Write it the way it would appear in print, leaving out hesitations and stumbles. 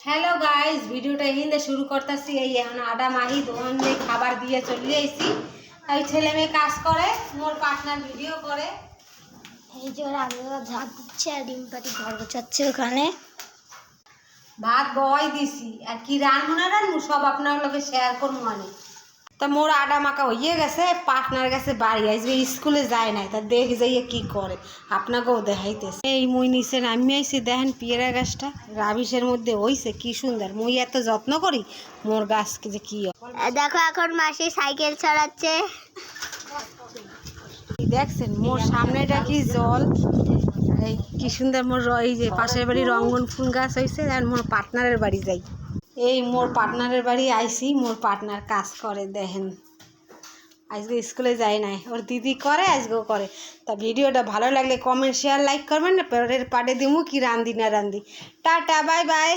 Hello guys ভিডিওটা হিন্দে শুরু করতেছি। এই এখন আডা মাহি দোকানে খাবার দিয়ে চলে আইছি। এই ছেলে মেয়ে কাজ করে, মোর পার্টনার ভিডিও করে। এই যে ওরা আলুরা ঝাঁপ দিচ্ছে আর ডিম পাটি ঘর গোছাচ্ছে ওখানে। ভাত বয় দিছি আর কি রান্না না রান্না সব আপনার লগে শেয়ার করবো মানে। তা মোর আডা মাকা হইয়ে গেছে, পার্টনার গেছে বাড়ি আইসবে, স্কুলে যায় নাই, তা দেখ যাইয়ে কি করে আপনাকেও দেখাইতেছে। এই মুই নিচে নামি আইছি, দেখেন পিয়ারা গাছটা রাবিশের মধ্যে হইছে কি সুন্দর। মুই এত যত্ন করি মোর গাছ যে কি দেখো এখন মাসি সাইকেল চালাচ্ছে। দেখছেন মোর সামনেটা কি জল, এই কি সুন্দর মোর এই যে পাশের বাড়ি রঙ্গন ফুল গাছ হয়েছে। আর মোর পার্টনারের বাড়ি যাই, এই মোর পার্টনারের বাড়ি আইসি। মোর পার্টনার কাজ করে দেখেন, আজকে স্কুলে যায় নাই, ওর দিদি করে আজকেও করে। তা ভিডিওটা ভালো লাগলে কমেন্ট শেয়ার লাইক করবেন না, পরের পার্টে দিমু কি রান্ধি না রান্ধি। Tata bye bye.